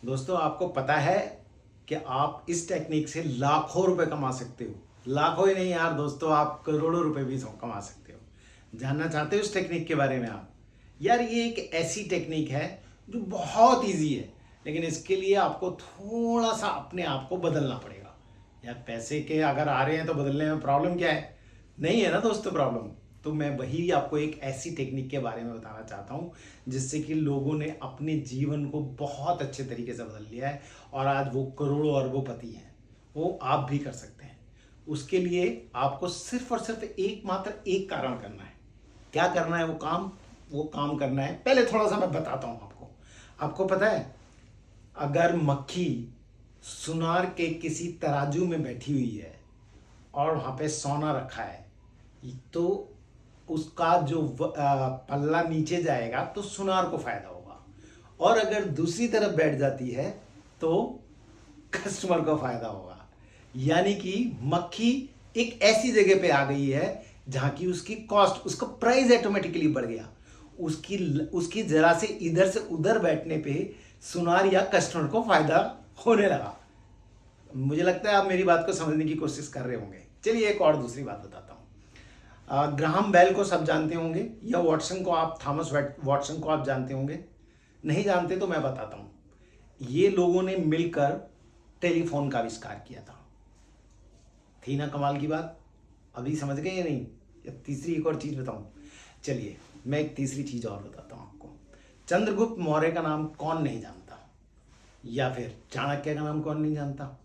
दोस्तों आपको पता है कि आप इस टेक्निक से लाखों रुपए कमा सकते हो। लाखों ही नहीं यार दोस्तों, आप करोड़ों रुपए भी कमा सकते हो। जानना चाहते हो इस टेक्निक के बारे में आप? यार ये एक ऐसी टेक्निक है जो बहुत इजी है, लेकिन इसके लिए आपको थोड़ा सा अपने आप को बदलना पड़ेगा। यार पैसे के अगर आ रहे हैं तो बदलने में प्रॉब्लम क्या है? नहीं है ना दोस्तों प्रॉब्लम। तो मैं वही आपको एक ऐसी टेक्निक के बारे में बताना चाहता हूँ जिससे कि लोगों ने अपने जीवन को बहुत अच्छे तरीके से बदल लिया है और आज वो करोड़ों अरबों हैं। वो आप भी कर सकते हैं। उसके लिए आपको सिर्फ और सिर्फ मात्र एक कारण करना है। क्या करना है वो काम करना है। पहले थोड़ा सा मैं बताता हूँ आपको। आपको पता है, अगर मक्खी सुनार के किसी तराजू में बैठी हुई है और वहाँ पे सोना रखा है, तो उसका जो पल्ला नीचे जाएगा तो सुनार को फायदा होगा, और अगर दूसरी तरफ बैठ जाती है तो कस्टमर को फायदा होगा। यानी कि मक्खी एक ऐसी जगह पे आ गई है जहां की उसकी कॉस्ट, उसका प्राइस ऑटोमेटिकली बढ़ गया। उसकी उसकी जरा से इधर से उधर बैठने पे सुनार या कस्टमर को फायदा होने लगा। मुझे लगता है आप मेरी बात को समझने की कोशिश कर रहे होंगे। चलिए एक और दूसरी बात बताता हूँ। ग्राहम बेल को सब जानते होंगे, या वॉटसन को, आप थॉमस वॉटसन को आप जानते होंगे। नहीं जानते तो मैं बताता हूँ। ये लोगों ने मिलकर टेलीफोन का आविष्कार किया था। थी ना कमाल की बात? अभी समझ गए या नहीं? या तीसरी एक और चीज बताऊं? चलिए मैं एक तीसरी चीज और बताता हूं आपको। चंद्रगुप्त मौर्य का नाम कौन नहीं जानता? या फिर चाणक्य का नाम कौन नहीं जानता?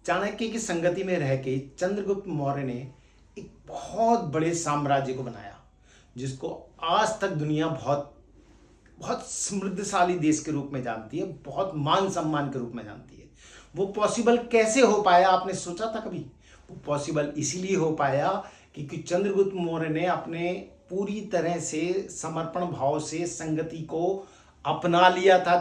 चाणक्य की संगति में रह के चंद्रगुप्त मौर्य ने एक बहुत बड़े साम्राज्य को बनाया, जिसको आज तक दुनिया बहुत बहुत समृद्धशाली देश के रूप में जानती है, बहुत मान सम्मान के रूप में जानती है। वो पॉसिबल कैसे हो पाया, आपने सोचा था कभी? वो पॉसिबल इसीलिए हो पाया क्योंकि चंद्रगुप्त मौर्य ने अपने पूरी तरह से समर्पण भाव से संगति को अपना लिया था।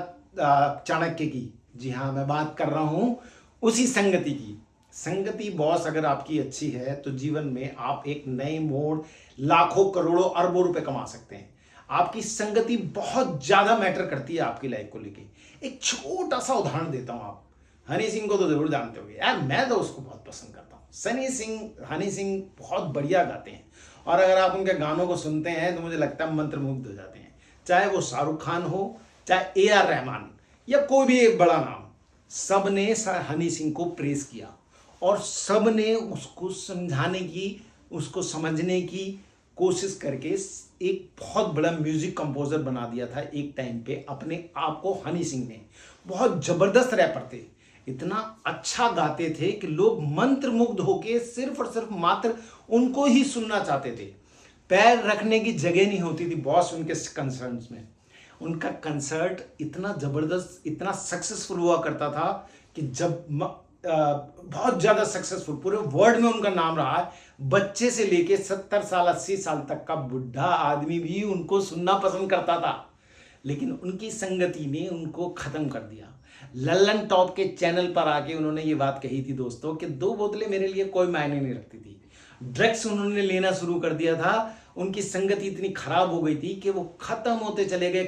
चाणक्य की, जी हाँ मैं बात कर रहा हूं उसी संगति की। संगति बॉस अगर आपकी अच्छी है तो जीवन में आप एक नए मोड़, लाखों करोड़ों अरबों रुपए कमा सकते हैं। आपकी संगति बहुत ज्यादा मैटर करती है आपकी लाइफ को लेके। एक छोटा सा उदाहरण देता हूं। आप हनी सिंह को तो जरूर जानते होंगे यार, मैं तो उसको बहुत पसंद करता हूँ। हनी सिंह बहुत बढ़िया गाते हैं, और अगर आप उनके गानों को सुनते हैं तो मुझे लगता है मंत्रमुग्ध हो जाते हैं। चाहे वो शाहरुख खान हो, चाहे AR रहमान, या कोई भी एक बड़ा नाम, सब ने हनी सिंह को प्रेस किया और सब ने उसको समझाने की, उसको समझने की कोशिश करके एक बहुत बड़ा म्यूजिक कंपोजर बना दिया था एक टाइम पे अपने आप को। हनी सिंह ने बहुत जबरदस्त रैपर थे, इतना अच्छा गाते थे कि लोग मंत्र मुग्ध होके सिर्फ और सिर्फ मात्र उनको ही सुनना चाहते थे। पैर रखने की जगह नहीं होती थी बॉस उनके कंसर्ट्स में। उनका कंसर्ट इतना जबरदस्त, इतना सक्सेसफुल हुआ करता था कि जब बहुत ज्यादा सक्सेसफुल, पूरे वर्ल्ड में उनका नाम रहा है। बच्चे से लेके 70 साल 80 साल तक का बुढ़ा आदमी भी उनको सुनना पसंद करता था। लेकिन उनकी संगति ने उनको खत्म कर दिया। लल्लन टॉप के चैनल पर आके उन्होंने ये बात कही थी दोस्तों कि 2 बोतलें मेरे लिए कोई मायने नहीं रखती थी। ड्रग्स उन्होंने लेना शुरू कर दिया था। उनकी संगति इतनी खराब हो गई थी कि वो खत्म होते चले गए।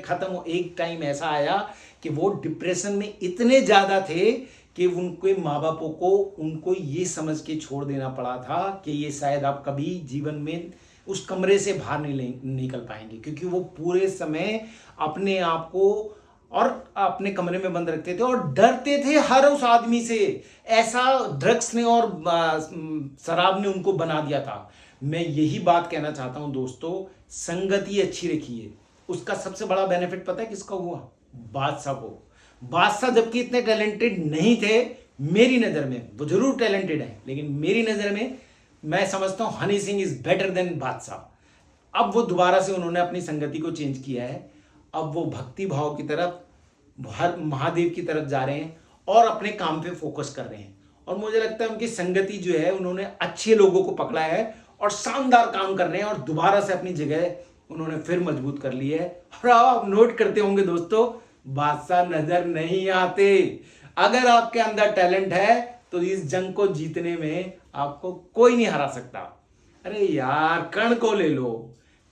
एक टाइम ऐसा आया कि वो डिप्रेशन में इतने ज्यादा थे कि उनके माँ बापों को उनको ये समझ के छोड़ देना पड़ा था कि ये शायद आप कभी जीवन में उस कमरे से बाहर नहीं निकल पाएंगे, क्योंकि वो पूरे समय अपने आप को और अपने कमरे में बंद रखते थे और डरते थे हर उस आदमी से। ऐसा ड्रग्स ने और शराब ने उनको बना दिया था। मैं यही बात कहना चाहता हूं दोस्तों, संगति अच्छी रखिए। उसका सबसे बड़ा बेनिफिट पता है किसका हुआ? बादशाह को। बादशाह जबकि इतने टैलेंटेड नहीं थे मेरी नजर में, वो जरूर टैलेंटेड है लेकिन मेरी नजर में मैं समझता हूं Honey Singh is better than बादशाह। अब वो दोबारा से उन्होंने अपनी संगति को चेंज किया है। अब वो भक्ति भाव की तरफ, हर महादेव की तरफ जा रहे हैं और अपने काम पे फोकस कर रहे हैं। और मुझे लगता है उनकी संगति जो है, उन्होंने अच्छे लोगों को पकड़ा है और शानदार काम कर रहे हैं और दोबारा से अपनी जगह उन्होंने फिर मजबूत कर ली है। और आप नोट करते होंगे दोस्तों, बादशाह नजर नहीं आते। अगर आपके अंदर टैलेंट है तो इस जंग को जीतने में आपको कोई नहीं हरा सकता। अरे यार कर्ण को ले लो।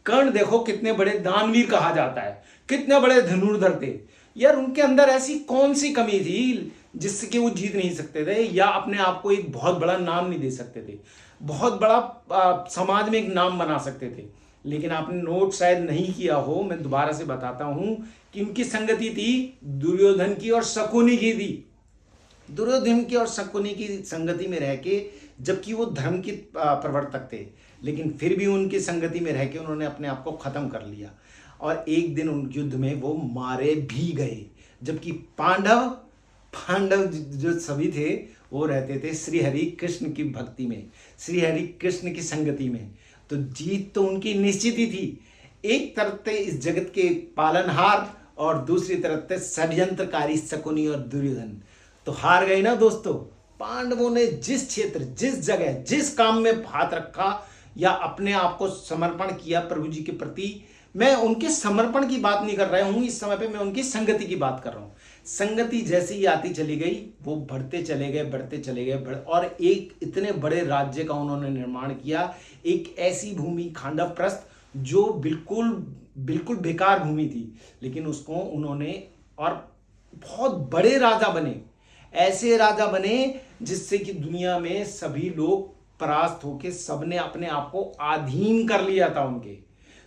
कर्ण देखो कितने बड़े दानवीर कहा जाता है, कितने बड़े धनुर्धर थे, यार उनके अंदर ऐसी कौन सी कमी थी जिससे कि वो जीत नहीं सकते थे या अपने आप को एक बहुत बड़ा नाम नहीं दे सकते थे, बहुत बड़ा समाज में एक नाम बना सकते थे। लेकिन आपने नोट शायद नहीं किया हो, मैं दोबारा से बताता हूं कि उनकी संगति थी दुर्योधन की और शकुनी की थी। दुर्योधन की और शकुनी की संगति में रह के, जबकि वो धर्म के प्रवर्तक थे, लेकिन फिर भी उनकी संगति में रह के उन्होंने अपने आप को खत्म कर लिया और एक दिन उन युद्ध में वो मारे भी गए। जबकि पांडव पांडव जो सभी थे वो रहते थे श्री हरि कृष्ण की भक्ति में, श्री हरि कृष्ण की संगति में, तो जीत तो उनकी निश्चित ही थी। एक तरफ थे इस जगत के पालनहार और दूसरी तरफ थे षड्यंत्रकारी शकुनी और दुर्योधन। तो हार गए ना दोस्तों। पांडवों ने जिस क्षेत्र, जिस जगह, जिस काम में हाथ रखा या अपने आप को समर्पण किया प्रभु जी के प्रति, मैं उनके समर्पण की बात नहीं कर रहा हूं इस समय पे, मैं उनकी संगति की बात कर रहा हूं। संगति जैसे ही आती चली गई, वो बढ़ते चले गए, बढ़ते चले गए, और एक इतने बड़े राज्य का उन्होंने निर्माण किया। एक ऐसी भूमि खांडवप्रस्थ जो बिल्कुल बिल्कुल बेकार भूमि थी, लेकिन उसको उन्होंने, और बहुत बड़े राजा बने, ऐसे राजा बने जिससे कि दुनिया में सभी लोग परास्त होके सबने अपने आप को अधीन कर लिया था उनके।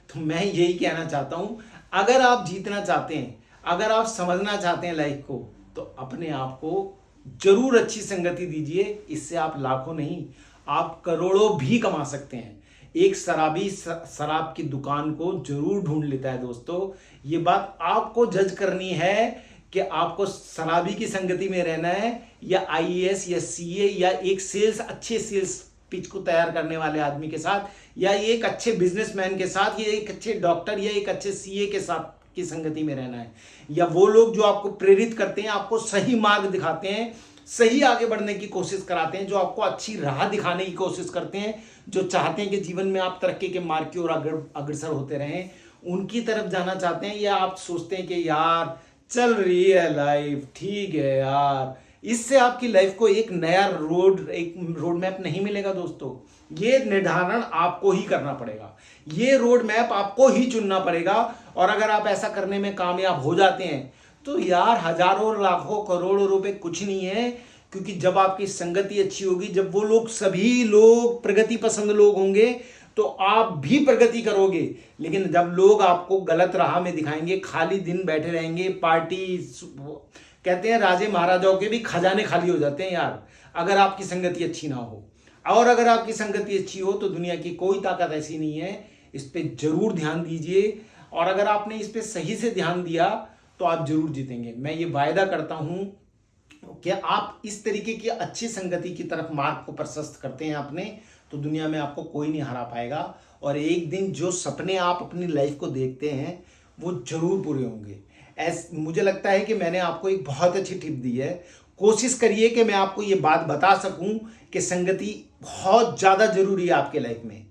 तो मैं यही कहना चाहता हूं, अगर आप जीतना चाहते हैं, अगर आप समझना चाहते हैं लाइफ को, तो अपने आप को जरूर अच्छी संगति दीजिए। इससे आप लाखों नहीं, आप करोड़ों भी कमा सकते हैं। एक शराबी शराब की दुकान को जरूर ढूंढ लेता है दोस्तों। ये बात आपको जज करनी है कि आपको शराबी की संगति में रहना है या आईएएस या सीए या एक सेल्स, अच्छे सेल्स पिच को तैयार करने वाले आदमी के साथ, या एक अच्छे बिजनेसमैन के साथ, या एक अच्छे डॉक्टर या एक अच्छे सीए के साथ की संगति में रहना है। या वो लोग जो आपको प्रेरित करते हैं, आपको सही मार्ग दिखाते हैं, सही आगे बढ़ने की कोशिश कराते हैं, जो आपको अच्छी राह दिखाने की कोशिश करते हैं, जो चाहते हैं कि जीवन में आप तरक्की के मार्ग की ओर अग्रसर होते रहें, उनकी तरफ जाना चाहते हैं। या आप सोचते हैं कि यार चल रही है लाइफ, ठीक है यार, इससे आपकी लाइफ को एक नया एक रोड मैप नहीं मिलेगा दोस्तों। ये निर्धारण आपको ही करना पड़ेगा, ये रोड मैप आपको ही चुनना पड़ेगा। और अगर आप ऐसा करने में कामयाब हो जाते हैं तो यार हजारों लाखों करोड़ों रुपए कुछ नहीं है। क्योंकि जब आपकी संगति अच्छी होगी, जब वो लोग, सभी लोग प्रगति पसंद लोग होंगे, तो आप भी प्रगति करोगे। लेकिन जब लोग आपको गलत राह में दिखाएंगे, खाली दिन बैठे रहेंगे, पार्टी, कहते हैं राजे महाराजाओं के भी खजाने खाली हो जाते हैं यार, अगर आपकी संगति अच्छी ना हो। और अगर आपकी संगति अच्छी हो तो दुनिया की कोई ताकत ऐसी नहीं है। इस पे जरूर ध्यान दीजिए, और अगर आपने इस पे सही से ध्यान दिया तो आप जरूर जीतेंगे। मैं ये वायदा करता हूं कि आप इस तरीके की अच्छी संगति की तरफ मार्ग को प्रशस्त करते हैं अपने, तो दुनिया में आपको कोई नहीं हरा पाएगा। और एक दिन जो सपने आप अपनी लाइफ को देखते हैं वो जरूर पूरे होंगे। मुझे लगता है कि मैंने आपको एक बहुत अच्छी टिप दी है। कोशिश करिए कि मैं आपको ये बात बता सकूं कि संगति बहुत ज़्यादा जरूरी है आपके लाइफ में।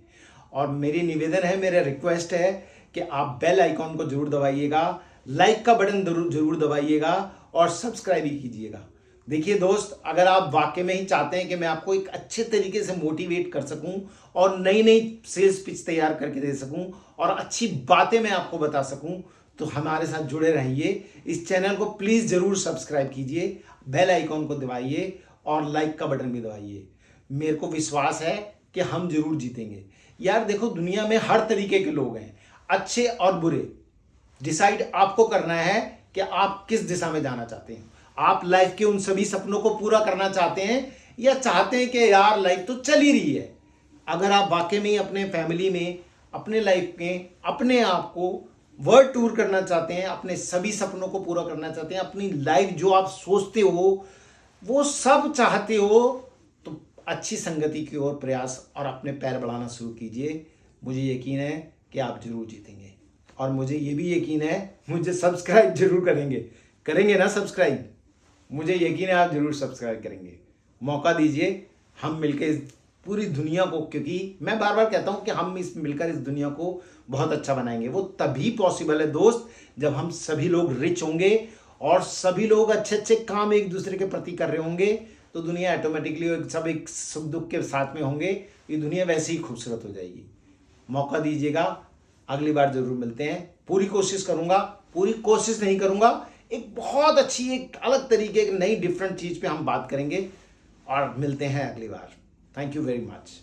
और मेरी निवेदन है, मेरा रिक्वेस्ट है कि आप बेल आइकॉन को जरूर दबाइएगा, लाइक का बटन जरूर दबाइएगा और सब्सक्राइब भी कीजिएगा। देखिए दोस्त, अगर आप वाकई में ही चाहते हैं कि मैं आपको एक अच्छे तरीके से मोटिवेट कर सकूं और नई नई सेल्स पिच तैयार करके दे सकूं और अच्छी बातें मैं आपको बता सकूं, तो हमारे साथ जुड़े रहिए। इस चैनल को प्लीज़ ज़रूर सब्सक्राइब कीजिए, बेल आइकॉन को दबाइए और लाइक का बटन भी दबाइए। मेरे को विश्वास है कि हम जरूर जीतेंगे। यार देखो, दुनिया में हर तरीके के लोग हैं, अच्छे और बुरे। डिसाइड आपको करना है कि आप किस दिशा में जाना चाहते हैं। आप लाइफ के उन सभी सपनों को पूरा करना चाहते हैं या चाहते हैं कि यार लाइफ तो चल ही रही है। अगर आप वाकई में अपने फैमिली में, अपने लाइफ में अपने आप को वर्ल्ड टूर करना चाहते हैं, अपने सभी सपनों को पूरा करना चाहते हैं, अपनी लाइफ जो आप सोचते हो वो सब चाहते हो, तो अच्छी संगति की ओर प्रयास और अपने पैर बढ़ाना शुरू कीजिए। मुझे यकीन है कि आप जरूर जीतेंगे, और मुझे ये भी यकीन है मुझे सब्सक्राइब जरूर करेंगे ना सब्सक्राइब। मुझे यकीन है आप जरूर सब्सक्राइब करेंगे। मौका दीजिए, हम मिलकर पूरी दुनिया को, क्योंकि मैं बार बार कहता हूं कि हम मिलकर इस दुनिया को बहुत अच्छा बनाएंगे। वो तभी पॉसिबल है दोस्त, जब हम सभी लोग रिच होंगे और सभी लोग अच्छे अच्छे काम एक दूसरे के प्रति कर रहे होंगे, तो दुनिया ऑटोमेटिकली सब एक सुख दुख के साथ में होंगे। ये दुनिया वैसे ही खूबसूरत हो जाएगी। मौका दीजिएगा, अगली बार जरूर मिलते हैं। पूरी कोशिश करूंगा, पूरी कोशिश नहीं करूंगा, एक बहुत अच्छी, एक अलग तरीके, एक नई डिफरेंट चीज़ पे हम बात करेंगे और मिलते हैं अगली बार। Thank you very much.